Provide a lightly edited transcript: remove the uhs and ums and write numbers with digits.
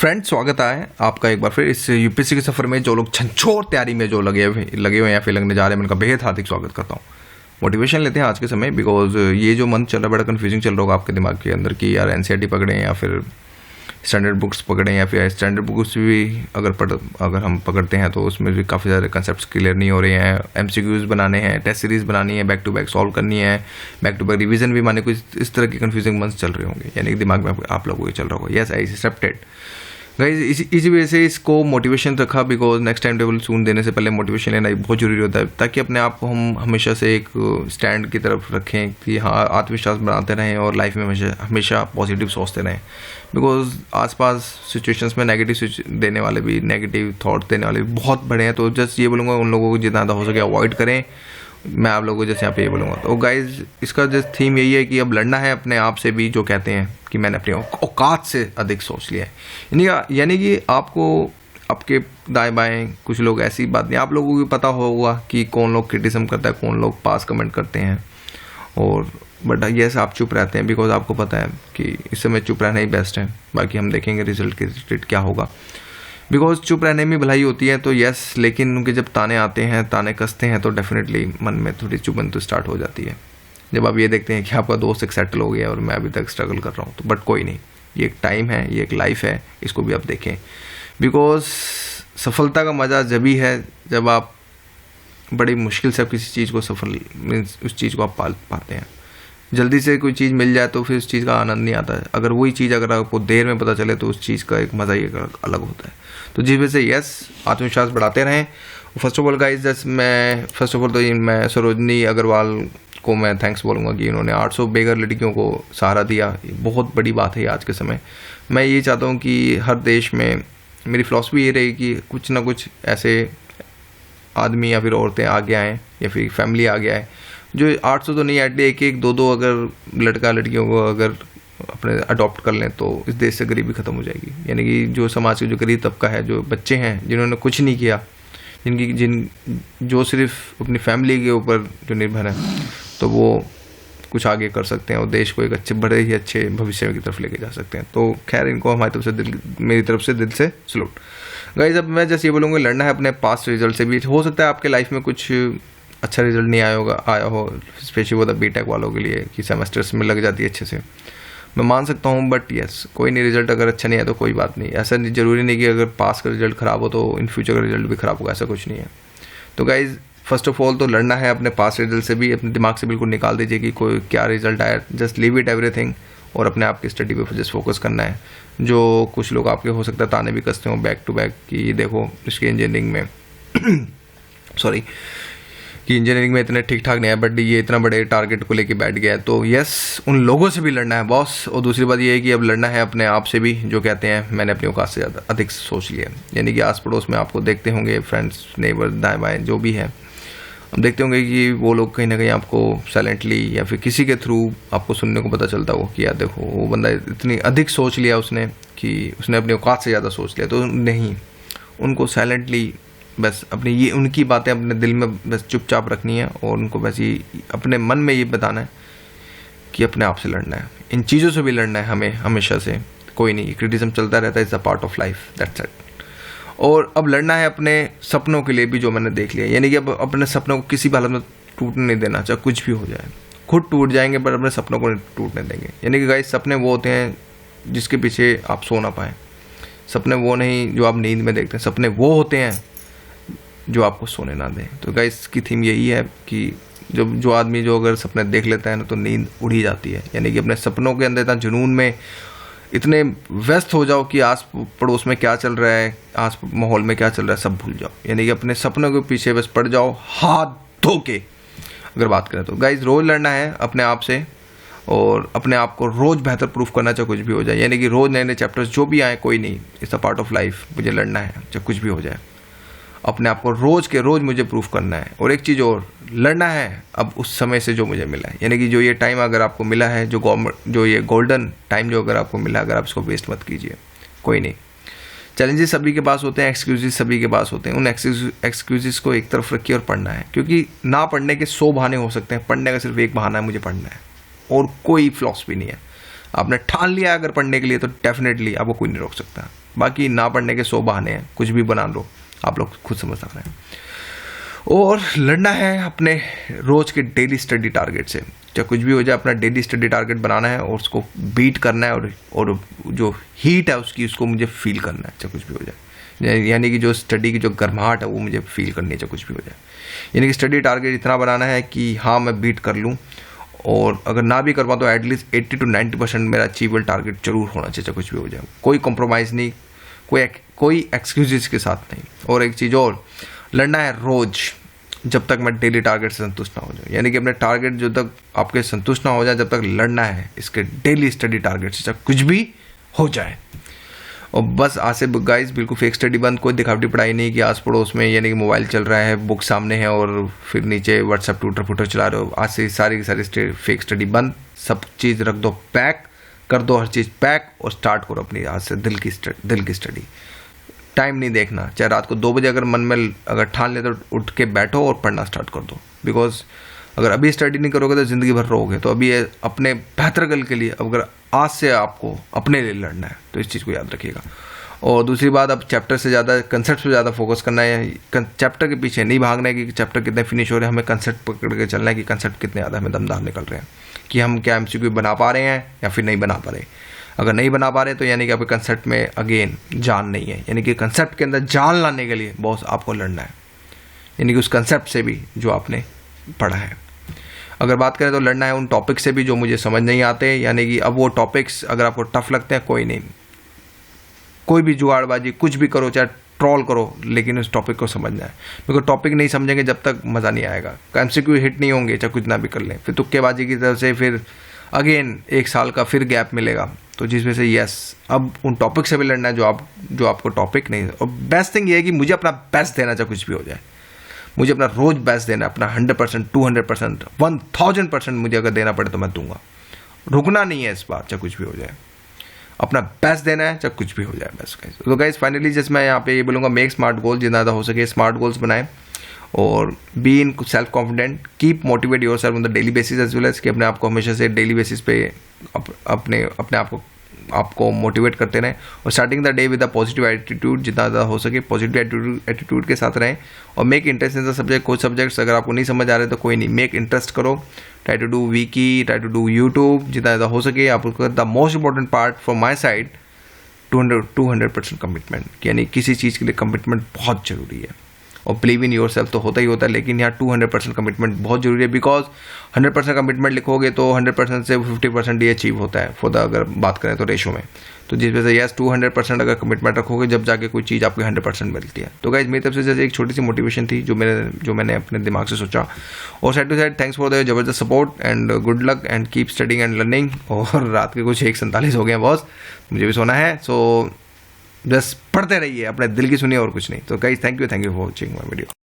Friends, स्वागत है आपका एक बार फिर इस यूपीएससी के सफ़र में। जो लोग छंछोर तैयारी में जो लगे हुए हैं या फिर लगने जा रहे हैं, मैं उनका बेहद हार्दिक स्वागत करता हूँ। मोटिवेशन लेते हैं आज के समय, बिकॉज ये जो मंथ चल रहा है बड़ा कन्फ्यूजिंग चल रहा होगा आपके दिमाग के अंदर कि यार एनसीईआरटी पकड़ें या फिर स्टैंडर्ड बुक्स पकड़ें, या फिर स्टैंडर्ड बुक्स भी अगर हम पकड़ते हैं तो उसमें भी काफ़ी सारे कंसेप्ट क्लियर नहीं हो रहे हैं। एमसीक्यूज बनाने हैं, टेस्ट सीरीज बनानी है, बैक टू बैक सॉल्व करनी है, बैक टू बैक रिवीजन भी माने, कुछ इस तरह के कन्फ्यूजिंग मंथ्स चल रहे होंगे, यानी कि दिमाग में आप लोगों को चल रहा होगा। Yes, I accepted guys. इसी वजह से इसको मोटिवेशन रखा, बिकॉज नेक्स्ट टाइम टेबल सून देने से पहले मोटिवेशन लेना बहुत जरूरी होता है, ताकि अपने आप को हम हमेशा से एक स्टैंड की तरफ रखें कि हाँ, आत्मविश्वास बढ़ाते रहें और लाइफ में हमेशा पॉजिटिव सोचते रहें। बिकॉज आसपास सिचुएशंस में नेगेटिव देने वाले भी, नेगेटिव थॉट देने वाले भी बहुत बड़े हैं। तो जस्ट ये बोलूँगा उन लोगों को जितना ज़्यादा हो सके अवॉइड करें। मैं आप लोगों को जैसे यहाँ पे ये बोलूँगा, तो गाइज इसका जस्ट थीम यही है कि अब लड़ना है अपने आप से भी, जो कहते हैं कि मैंने अपनी औकात से अधिक सोच लिया है। यानी कि आपको आपके दाएं बाएं कुछ लोग ऐसी बात नहीं, आप लोगों को पता होगा कि कौन लोग क्रिटिसिज्म करता है, कौन लोग पास कमेंट करते हैं, और बट यस आप चुप रहते हैं बिकॉज आपको पता है कि इस समय चुप रहना ही बेस्ट है। बाकी हम देखेंगे रिजल्ट क्या होगा, बिकॉज चुप रहने में भलाई होती है। तो यस, लेकिन उनके जब ताने आते हैं, ताने कसते हैं, तो डेफिनेटली मन में थोड़ी चुभन तो स्टार्ट हो जाती है। जब आप ये देखते हैं कि आपका दोस्त एक सेटल हो गया और मैं अभी तक स्ट्रगल कर रहा हूँ, तो बट कोई नहीं, ये एक टाइम है, ये एक लाइफ है, इसको भी आप देखें। बिकॉज सफलता का मज़ा जब ही है जब आप बड़ी मुश्किल से किसी चीज़ को मीन्स उस चीज़ को आप पाते हैं। जल्दी से कोई चीज़ मिल जाए तो फिर उस चीज़ का आनंद नहीं आता है। अगर वही चीज़ अगर आपको देर में पता चले तो उस चीज़ का एक मज़ा ही अलग होता है। तो जिस वजह से यस, आत्मविश्वास बढ़ाते रहें। फर्स्ट ऑफ ऑल गाइज, मैं सरोजनी अग्रवाल को मैं थैंक्स बोलूँगा कि इन्होंने 800 बेघर लड़कियों को सहारा दिया। ये बहुत बड़ी बात है आज के समय। मैं ये चाहता हूँ कि हर देश में, मेरी फिलॉसफी ये रही कि कुछ ना कुछ ऐसे आदमी या फिर औरतें आगे आएँ या फिर फैमिली आगे आए जो 800 तो नहीं, एट एक दो अगर लड़का लड़कियों को अगर अपने अडॉप्ट कर लें तो इस देश से गरीबी ख़त्म हो जाएगी। यानी कि जो समाज के जो गरीब तबका है, जो बच्चे हैं जिन्होंने कुछ नहीं किया, जो सिर्फ अपनी फैमिली के ऊपर जो निर्भर है, तो वो कुछ आगे कर सकते हैं और देश को एक बड़े ही अच्छे भविष्य की तरफ लेके जा सकते हैं। तो खैर, इनको हमारी तरफ से मेरी तरफ से दिल से सलूट गाइस। अब मैं जैसे ये बोलूँगा, लड़ना है अपने पास्ट रिजल्ट से भी। हो सकता है आपके लाइफ में कुछ अच्छा रिजल्ट नहीं आया हो, स्पेशली वो बीटेक वालों के लिए कि सेमेस्टर्स में लग जाती है अच्छे से, मैं मान सकता हूँ। बट यस, कोई नहीं, रिजल्ट अगर अच्छा नहीं है तो कोई बात नहीं। ऐसा जरूरी नहीं कि अगर पास का रिजल्ट ख़राब हो तो इन फ्यूचर का रिजल्ट भी ख़राब होगा, ऐसा कुछ नहीं है। तो गाइज, फर्स्ट ऑफ ऑल तो लड़ना है अपने पास रिजल्ट से भी। अपने दिमाग से बिल्कुल निकाल दीजिए कि कोई क्या रिजल्ट आया, जस्ट लीव इट एवरीथिंग, और अपने आप की स्टडी पे जस्ट फोकस करना है। जो कुछ लोग आपके हो सकता है ताने भी कसते हो बैक टू बैक कि देखो इसके इंजीनियरिंग में सॉरी कि इंजीनियरिंग में इतने ठीक ठाक नहीं है, बट ये इतना बड़े टारगेट को लेके बैठ गया है। तो यस, उन लोगों से भी लड़ना है बॉस। और दूसरी बात ये है कि अब लड़ना है अपने आप से भी, जो कहते हैं मैंने अपनी औकात से ज़्यादा अधिक सोच लिया। यानी कि आस पड़ोस में आपको देखते होंगे, फ्रेंड्स, नेबर, दाएं बाएं जो भी है, हम देखते होंगे कि वो लोग कहीं ना कहीं आपको साइलेंटली या फिर किसी के थ्रू आपको सुनने को पता चलता हो कि यार देखो वो बंदा इतनी अधिक सोच लिया उसने कि उसने अपनी औकात से ज़्यादा सोच लिया। तो नहीं, उनको साइलेंटली बस अपनी ये उनकी बातें अपने दिल में बस चुपचाप रखनी है, और उनको बस ये अपने मन में ये बताना है कि अपने आप से लड़ना है। इन चीज़ों से भी लड़ना है हमें हमेशा से। कोई नहीं, क्रिटिसिज्म चलता रहता है, it's a part of life, that's it. और अब लड़ना है अपने सपनों के लिए भी, जो मैंने देख लिया। यानी कि अब अपने सपनों को किसी भी हालत में टूटने नहीं देना, चाहे कुछ भी हो जाए। खुद टूट जाएंगे पर अपने सपनों को नहीं टूटने देंगे। यानी कि गाइस, सपने वो होते हैं जिसके पीछे आप सो ना पाएँ। सपने वो नहीं जो आप नींद में देखते हैं, सपने वो होते हैं जो आपको सोने ना दें। तो गाइस, की थीम यही है कि जो आदमी जो अगर सपने देख लेता है ना, तो नींद उड़ ही जाती है। यानी कि अपने सपनों के अंदर इतना जुनून में इतने व्यस्त हो जाओ कि आस पड़ोस में क्या चल रहा है, आस माहौल में क्या चल रहा है, सब भूल जाओ। यानी कि अपने सपनों के पीछे बस पड़ जाओ हाथ धो के। अगर बात करें तो गाइस, रोज़ लड़ना है अपने आप से, और अपने आप को रोज़ बेहतर प्रूफ करना, चाहे कुछ भी हो जाए। यानी कि रोज़ नए नए चैप्टर्स जो भी आए, कोई नहीं, it's a part of life. मुझे लड़ना है चाहे कुछ भी हो जाए, अपने आप को रोज़ के रोज़ मुझे प्रूफ करना है। और एक चीज़ और, लड़ना है अब उस समय से जो मुझे मिला है। यानी कि जो ये टाइम अगर आपको मिला है, जो ये गोल्डन टाइम जो अगर आपको मिला, अगर आप इसको वेस्ट मत कीजिए। कोई नहीं, चैलेंजेस सभी के पास होते हैं, एक्सक्यूजेस सभी के पास होते हैं। उन एक्सक्यूजेस को एक तरफ रखिए और पढ़ना है, क्योंकि ना पढ़ने के 100 बहाने हो सकते हैं, पढ़ने का सिर्फ एक बहाना है, मुझे पढ़ना है, और कोई फिलॉसफी नहीं है। आपने ठान लिया अगर पढ़ने के लिए तो डेफिनेटली आपको कोई नहीं रोक सकता। बाकी ना पढ़ने के 100 बहाने हैं, कुछ भी बना लो, आप लोग खुद समझ सकते हैं। और लड़ना है अपने रोज के डेली स्टडी टारगेट से, चाहे कुछ भी हो जाए अपना डेली स्टडी टारगेट बनाना है और उसको बीट करना है, और जो हीट है उसको मुझे फील करना है, चाहे कुछ भी हो जाए। यानी कि जो स्टडी की जो गर्माहट है वो मुझे फील करनी है, चाहे कुछ भी हो जाए। यानी कि स्टडी टारगेट इतना बनाना है कि हाँ मैं बीट कर लूँ, और अगर ना भी कर पाऊँ तो एटलीस्ट 80 to 90% मेरा अचीवेबल टारगेट जरूर होना चाहिए, चाहे कुछ भी हो जाए। कोई कॉम्प्रोमाइज़ नहीं, कोई एक्सक्यूजेस के साथ नहीं। और एक चीज़ और, लड़ना है रोज जब तक मैं डेली टारगेट से संतुष्ट ना हो जाऊँ। यानी कि अपने टारगेट जब तक आपके संतुष्ट ना हो जाए, जब तक लड़ना है इसके डेली स्टडी टारगेट से, चाहे कुछ भी हो जाए। और बस आज से गाइस बिल्कुल फेक स्टडी बंद, कोई दिखावटी पढ़ाई नहीं कि आस पड़ोस में यानी कि मोबाइल चल रहा है, बुक सामने है और फिर नीचे व्हाट्सएप ट्विटर फुटर चला रहे हो। आज से सारी की सारी फेक स्टडी बंद, सब चीज़ रख दो पैक कर दो, हर चीज़ पैक, और स्टार्ट करो अपनी आज से दिल की स्टडी। टाइम नहीं देखना, चाहे रात को 2 बजे अगर मन में अगर ठान ले तो उठ के बैठो और पढ़ना स्टार्ट कर दो। बिकॉज अगर अभी स्टडी नहीं करोगे तो ज़िंदगी भर रहोगे। तो अभी अपने बेहतर कल के लिए अगर आज से आपको अपने लिए लड़ना है तो इस चीज़ को याद रखिएगा। और दूसरी बात, अब चैप्टर से ज़्यादा कंसेप्ट पे ज़्यादा फोकस करना है। चैप्टर के पीछे नहीं भागना है कि चैप्टर कितने फिनिश हो रहे हैं, हमें कंसेप्ट पकड़ के चलना है कि कंसेप्ट कितने ज़्यादा हमें दमदार निकल रहे हैं, कि हम क्या MCQ बना पा रहे हैं या फिर नहीं बना पा रहे। अगर नहीं बना पा रहे तो यानी कि आपके कंसेप्ट में अगेन जान नहीं है, यानी कि कंसेप्ट के अंदर जान लाने के लिए बॉस आपको लड़ना है, यानी कि उस कंसेप्ट से भी जो आपने पढ़ा है। अगर बात करें तो लड़ना है उन टॉपिक से भी जो मुझे समझ नहीं आते, यानी कि अब वो टॉपिक्स अगर आपको टफ लगते हैं कोई नहीं, कोई भी जुगाड़बाजी कुछ भी करो, चाहे ट्रोल करो, लेकिन उस टॉपिक को समझना है। बिकॉज टॉपिक नहीं समझेंगे जब तक मज़ा नहीं आएगा, MCQ हिट नहीं होंगे चाहे कुछ ना भी कर लें, फिर तुक्केबाजी की तरफ से फिर अगेन 1 साल का फिर गैप मिलेगा। तो जिस वजह से यस, अब उन टॉपिक से भी लड़ना है जो आपको टॉपिक नहीं। और बेस्ट थिंग ये है कि मुझे अपना बेस्ट देना, चाहे कुछ भी हो जाए, मुझे अपना रोज बेस्ट देना, अपना 100%, 200%, 1000% मुझे अगर देना पड़े तो मैं दूंगा। रुकना नहीं है इस बार, चाहे कुछ भी हो जाए, अपना बेस्ट देना है चाहे कुछ भी हो जाए बस। तो गाइस फाइनली जैसे मैं यहाँ पे ये बोलूँगा, मेक स्मार्ट गोल, जितना ज़्यादा हो सके स्मार्ट गोल्स बनाएं, और be in self confident, keep motivate yourself on the daily basis as well as, कि अपने आप को हमेशा से डेली बेसिस पे अपने आप आपको मोटिवेट करते रहें। और starting the day with a positive attitude, जितना ज़्यादा हो सके पॉजिटिव एटीट्यूड के साथ रहें। और make interest in the subject, कुछ सब्जेक्ट्स अगर आपको नहीं समझ आ रहे तो कोई नहीं, मेक इंटरेस्ट करो। Try to do wiki, try to do YouTube, जितना ज़्यादा हो सके आपको। The most important part from my side, 200% commitment, यानी किसी चीज़ के लिए कमिटमेंट बहुत ज़रूरी है। और बिलीव इन योर सेल्फ तो होता ही होता है, लेकिन यहाँ 200% कमिटमेंट बहुत जरूरी है। बिकॉज 100% कमिटमेंट लिखोगे तो 100% से 50% ही अचीव होता है फॉर द, अगर बात करें तो रेशो में। तो जिस वजह से यस 200% अगर कमिटमेंट रखोगे जब जाके कोई चीज़ आपको 100% मिलती है। तो गाइज मेरी तरफ से जैसे एक छोटी सी मोटिवेशन थी जो मैंने अपने दिमाग से सोचा। और side to side thanks for the जबरदस्त support and good luck and keep studying and learning. और रात के कुछ 1:47 हो गए हैं बॉस, मुझे भी सोना है। सो बस पढ़ते रहिए, अपने दिल की सुनिए और कुछ नहीं। तो guys thank you for watching my video.